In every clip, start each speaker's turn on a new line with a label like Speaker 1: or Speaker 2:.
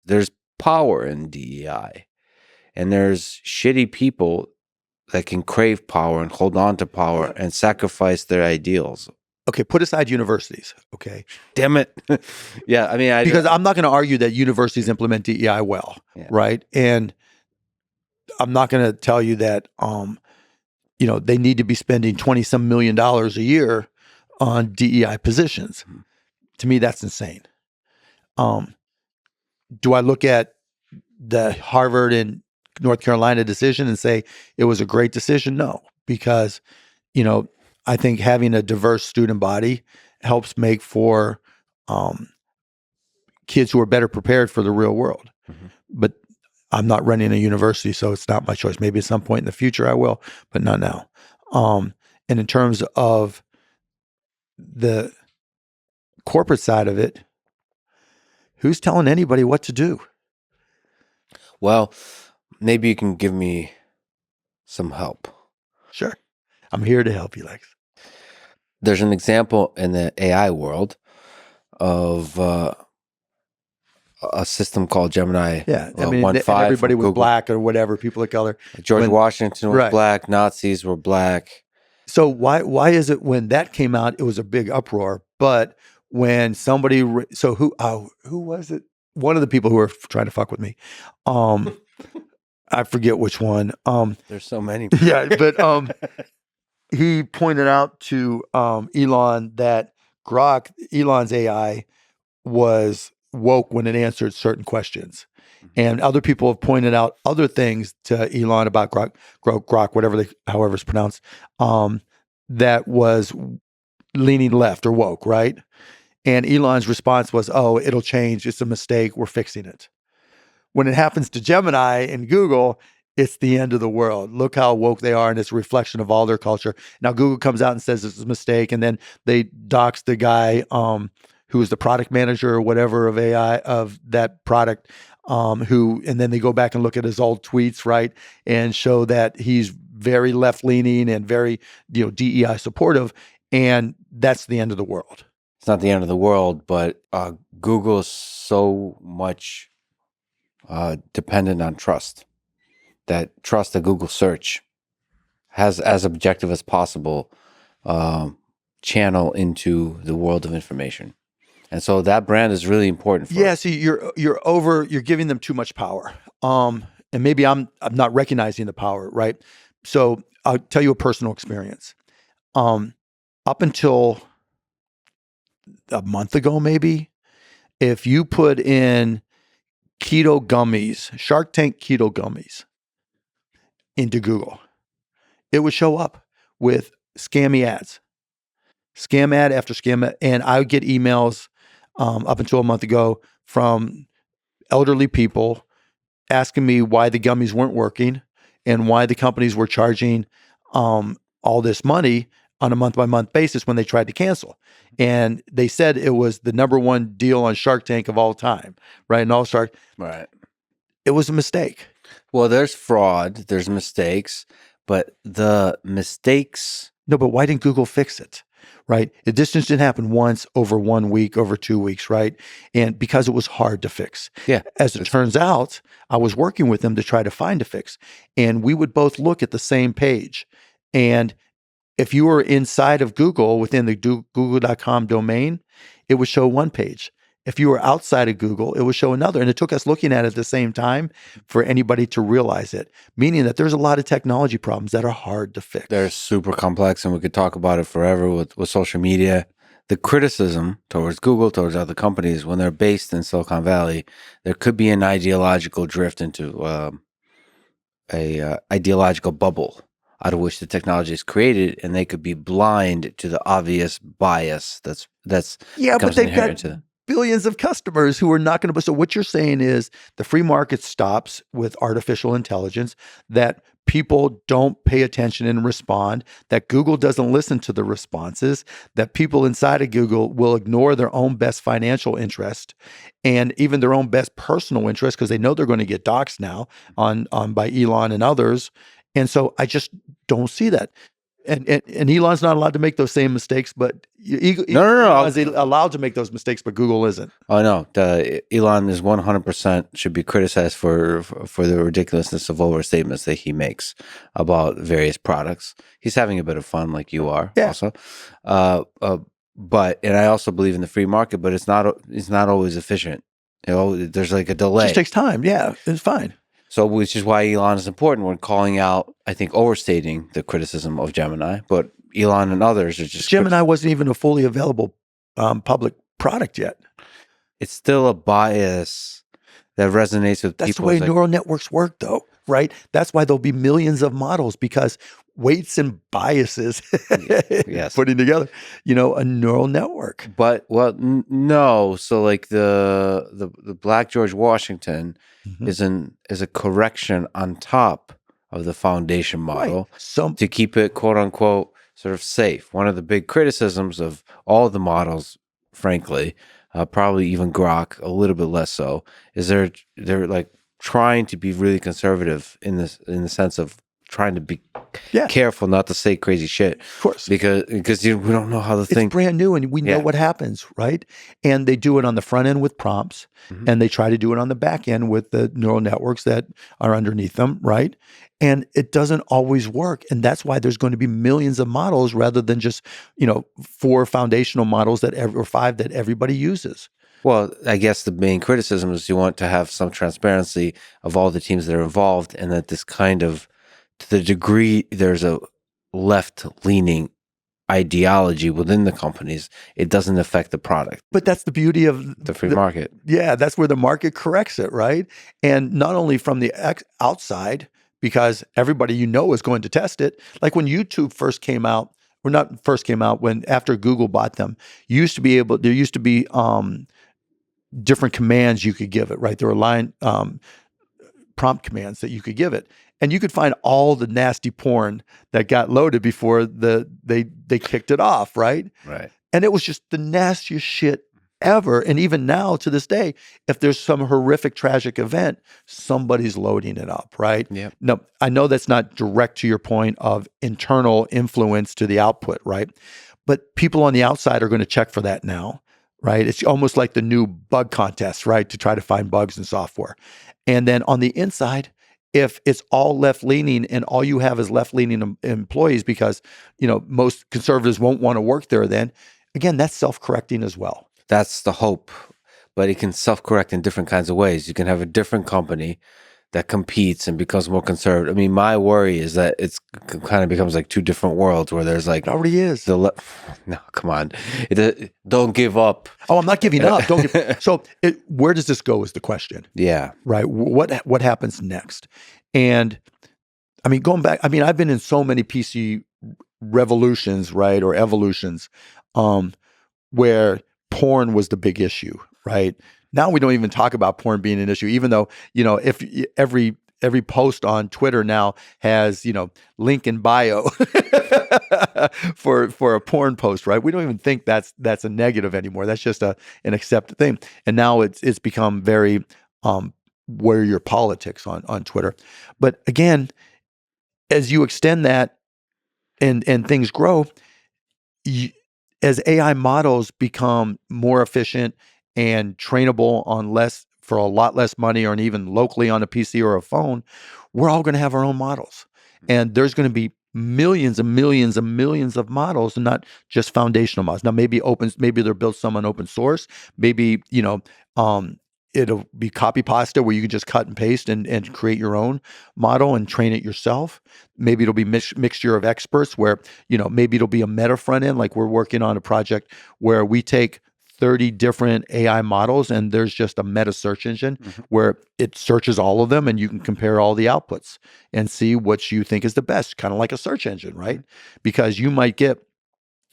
Speaker 1: there's power in DEI, and there's shitty people that can crave power and hold on to power and sacrifice their ideals.
Speaker 2: Okay, put aside universities, okay?
Speaker 1: Damn it. Yeah, I mean,
Speaker 2: because I'm not going to argue that universities implement DEI well, right? And I'm not going to tell you that, they need to be spending $20-some million a year on DEI positions. To me, that's insane. Do I look at the Harvard and North Carolina decision and say it was a great decision? No, because, I think having a diverse student body helps make for kids who are better prepared for the real world. But I'm not running a university, so it's not my choice. Maybe at some point in the future I will, but not now. And in terms of the corporate side of it, who's telling anybody what to do?
Speaker 1: Well, maybe you can give me some help.
Speaker 2: Sure. I'm here to help you, Lex.
Speaker 1: There's an example in the AI world of a system called Gemini.
Speaker 2: Yeah, I mean, everybody was black or whatever, people of color.
Speaker 1: George Washington was black, Nazis were black.
Speaker 2: So why is it when that came out, it was a big uproar, but when somebody, who was it? One of the people who were trying to fuck with me, I forget which one.
Speaker 1: There's so many.
Speaker 2: Yeah, but he pointed out to Elon that Elon's AI was woke when it answered certain questions. And other people have pointed out other things to Elon about Grok, however it's pronounced, that was leaning left or woke, right? And Elon's response was, "Oh, it'll change. It's a mistake. We're fixing it." When it happens to Gemini and Google, it's the end of the world. Look how woke they are, and it's a reflection of all their culture. Now, Google comes out and says it's a mistake, and then they dox the guy who is the product manager or whatever of AI of that product, and then they go back and look at his old tweets, right, and show that he's very left-leaning and very, DEI supportive, and that's the end of the world.
Speaker 1: It's not the end of the world, but Google is so much dependent on trust. That trust that Google search has as objective as possible channel into the world of information. And so that brand is really important for us.
Speaker 2: See, you're giving them too much power. And maybe I'm not recognizing the power, right? So I'll tell you a personal experience. Up until a month ago, maybe, if you put in keto gummies, Shark Tank keto gummies into Google, it would show up with scammy ads, scam ad after scam ad. And I would get emails up until a month ago from elderly people asking me why the gummies weren't working and why the companies were charging all this money on a month-by-month basis when they tried to cancel. And they said it was the number one deal on Shark Tank of all time, right? And all Shark.
Speaker 1: Right.
Speaker 2: It was a mistake.
Speaker 1: Well, there's fraud, there's mistakes, but the mistakes...
Speaker 2: No, but why didn't Google fix it, right? This just didn't happen once, over 1 week, over 2 weeks, right? And because it was hard to fix.
Speaker 1: Yeah.
Speaker 2: As it turns out, I was working with them to try to find a fix. And we would both look at the same page. And if you were inside of Google, within the google.com domain, it would show one page. If you were outside of Google, it would show another. And it took us looking at it at the same time for anybody to realize it, meaning that there's a lot of technology problems that are hard to fix.
Speaker 1: They're super complex, and we could talk about it forever with social media. The criticism towards Google, towards other companies, when they're based in Silicon Valley, there could be an ideological drift into a ideological bubble out of which the technology is created, and they could be blind to the obvious bias that's
Speaker 2: but they've got billions of customers who are not going to. So what you're saying is the free market stops with artificial intelligence, that people don't pay attention and respond, that Google doesn't listen to the responses, that people inside of Google will ignore their own best financial interest and even their own best personal interest because they know they're going to get doxxed now on by Elon and others. And so I just don't see that. And Elon's not allowed to make those same mistakes, but
Speaker 1: No.
Speaker 2: Elon's allowed to make those mistakes, but Google isn't.
Speaker 1: Oh no, Elon is 100% should be criticized for the ridiculousness of overstatements that he makes about various products. He's having a bit of fun, like you are,
Speaker 2: Yeah.
Speaker 1: also. But I also believe in the free market, but it's not always efficient. There's like a
Speaker 2: It
Speaker 1: delay.
Speaker 2: just takes time. Yeah, it's fine.
Speaker 1: So, which is why Elon is important when calling out, I think, overstating the criticism of Gemini. But Elon and others are just
Speaker 2: Gemini wasn't even a fully available public product yet.
Speaker 1: It's still a bias that resonates with
Speaker 2: That's
Speaker 1: people.
Speaker 2: the way neural networks work, though, right? That's why there'll be millions of models, because weights and biases
Speaker 1: Yes.
Speaker 2: putting together, a neural network.
Speaker 1: But no. So like the Black George Washington is a correction on top of the foundation model to keep it, quote unquote, sort of safe. One of the big criticisms of all the models, frankly, probably even Grok a little bit less so, is they're like trying to be really conservative in the sense of trying to be careful not to say crazy shit.
Speaker 2: Of course.
Speaker 1: Because we don't know how the thing...
Speaker 2: It's brand new, and we know what happens, right? And they do it on the front end with prompts, and they try to do it on the back end with the neural networks that are underneath them, right? And it doesn't always work. And that's why there's going to be millions of models rather than just, 4 foundational models or 5 that everybody uses.
Speaker 1: Well, I guess the main criticism is you want to have some transparency of all the teams that are involved, and that this kind of, to the degree there's a left-leaning ideology within the companies, it doesn't affect the product.
Speaker 2: But that's the beauty of
Speaker 1: the free market.
Speaker 2: Yeah, that's where the market corrects it, right? And not only from the outside, because everybody is going to test it. Like when YouTube first came out, or not first came out, when after Google bought them, there used to be different commands you could give it, right? There were prompt commands that you could give it. And you could find all the nasty porn that got loaded before they kicked it off, right?
Speaker 1: Right.
Speaker 2: And it was just the nastiest shit ever. And even now, to this day, if there's some horrific, tragic event, somebody's loading it up, right?
Speaker 1: Yep.
Speaker 2: No, I know that's not direct to your point of internal influence to the output, right? But people on the outside are going to check for that now, right? It's almost like the new bug contest, right? To try to find bugs in software. And then on the inside, if it's all left-leaning and all you have is left-leaning employees because, most conservatives won't want to work there, then again, that's self-correcting as well.
Speaker 1: That's the hope, but it can self-correct in different kinds of ways. You can have a different company that competes and becomes more conservative. I mean, my worry is that it's kind of becomes like 2 different worlds where there's like...
Speaker 2: It already is.
Speaker 1: No, come on. Don't give up.
Speaker 2: Oh, I'm not giving up. So where does this go is the question.
Speaker 1: Yeah.
Speaker 2: Right. What happens next? And I mean, going back, I've been in so many PC revolutions, right, or evolutions, where porn was the big issue, right? Now we don't even talk about porn being an issue, even though, if every post on Twitter now has, link in bio for a porn post, right? We don't even think that's a negative anymore. That's just an accepted thing. And now it's become very where your politics on Twitter. But again, as you extend that and things grow, as AI models become more efficient and trainable for a lot less money, or even locally on a PC or a phone, we're all going to have our own models. And there's going to be millions and millions and millions of models, and not just foundational models. Now, maybe they're built some on open source. Maybe, it'll be copy pasta where you can just cut and paste and create your own model and train it yourself. Maybe it'll be mixture of experts where, maybe it'll be a meta front end. Like we're working on a project where we take 30 different AI models and there's just a meta search engine where it searches all of them and you can compare all the outputs and see what you think is the best, kind of like a search engine, right? Because you might get,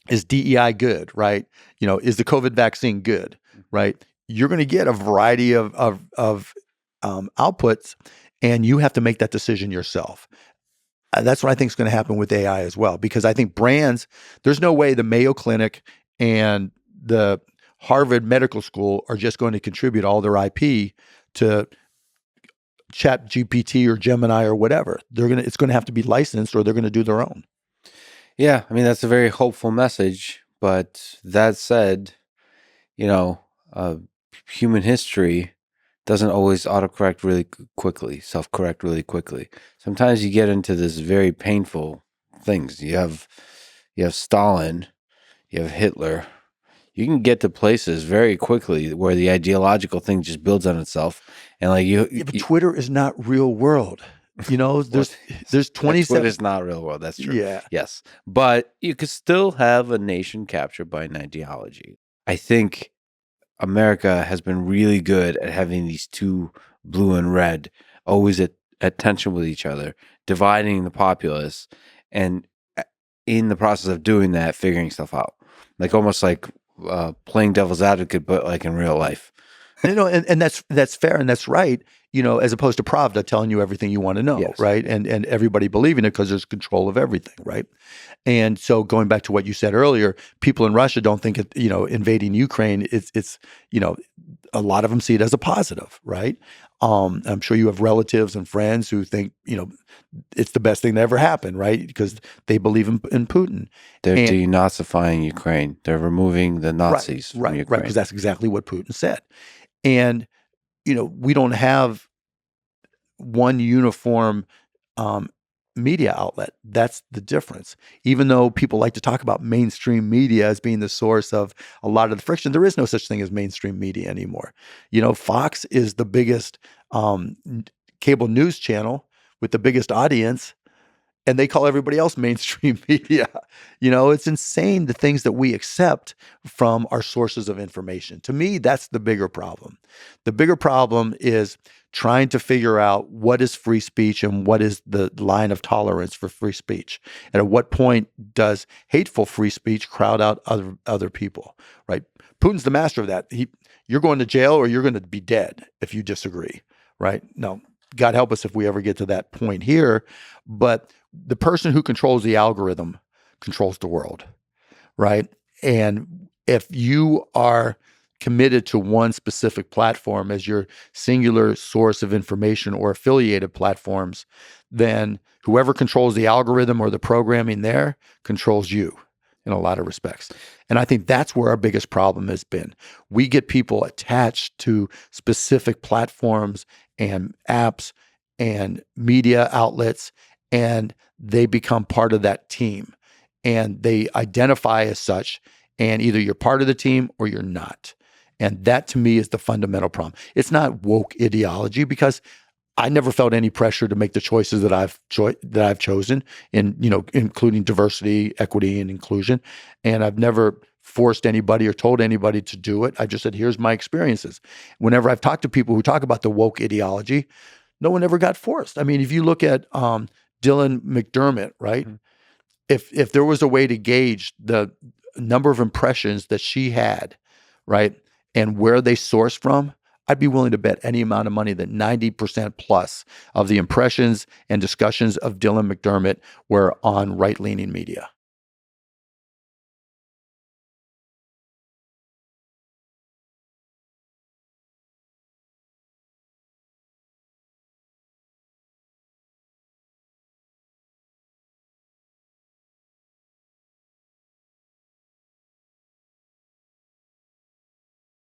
Speaker 2: is DEI good, right? Is the COVID vaccine good, right? You're going to get a variety of outputs, and you have to make that decision yourself. That's what I think is going to happen with AI as well, because I think brands, there's no way the Mayo Clinic and the Harvard Medical School are just going to contribute all their IP to Chat GPT or Gemini or whatever. It's going to have to be licensed, or they're going to do their own.
Speaker 1: Yeah, I mean that's a very hopeful message. But that said, you know, human history doesn't always autocorrect really quickly, self-correct really quickly. Sometimes you get into this very painful things. You have Stalin, you have Hitler. You can get to places very quickly where the ideological thing just builds on itself, and like
Speaker 2: Yeah, but Twitter is not real world. You know, there's 27.
Speaker 1: Twitter's not real world. That's true.
Speaker 2: Yeah.
Speaker 1: Yes, but you could still have a nation captured by an ideology. I think America has been really good at having these two, blue and red, always at tension with each other, dividing the populace, and in the process of doing that, figuring stuff out, like almost like playing devil's advocate, but like in real life.
Speaker 2: And that's fair and that's right. As opposed to Pravda telling you everything you want to know,
Speaker 1: Yes.
Speaker 2: right? And everybody believing it because there's control of everything, right? And so going back to what you said earlier, people in Russia don't think invading Ukraine it's a lot of them see it as a positive, right? I'm sure you have relatives and friends who think it's the best thing that ever happened, right? Because they believe in Putin.
Speaker 1: They're denazifying Ukraine. They're removing the Nazis from Ukraine.
Speaker 2: Right, because that's exactly what Putin said. And we don't have one uniform media outlet. That's the difference. Even though people like to talk about mainstream media as being the source of a lot of the friction, there is no such thing as mainstream media anymore. Fox is the biggest cable news channel with the biggest audience, and they call everybody else mainstream media. It's insane the things that we accept from our sources of information. To me, that's the bigger problem. The bigger problem is trying to figure out what is free speech and what is the line of tolerance for free speech. And at what point does hateful free speech crowd out other people, right? Putin's the master of that. You're going to jail or you're going to be dead if you disagree, right? No, God help us if we ever get to that point here. But the person who controls the algorithm controls the world, right? And if you are committed to one specific platform as your singular source of information or affiliated platforms, then whoever controls the algorithm or the programming there controls you in a lot of respects. And I think that's where our biggest problem has been. We get people attached to specific platforms and apps and media outlets, and they become part of that team. And they identify as such, and either you're part of the team or you're not. And that to me is the fundamental problem. It's not woke ideology because I never felt any pressure to make the choices that I've chosen, including diversity, equity, and inclusion. And I've never forced anybody or told anybody to do it. I just said, here's my experiences. Whenever I've talked to people who talk about the woke ideology, no one ever got forced. I mean, if you look at Dylan McDermott, right? Mm-hmm. If there was a way to gauge the number of impressions that she had, right, and where they sourced from, I'd be willing to bet any amount of money that 90% plus of the impressions and discussions of Dylan McDermott were on right-leaning media.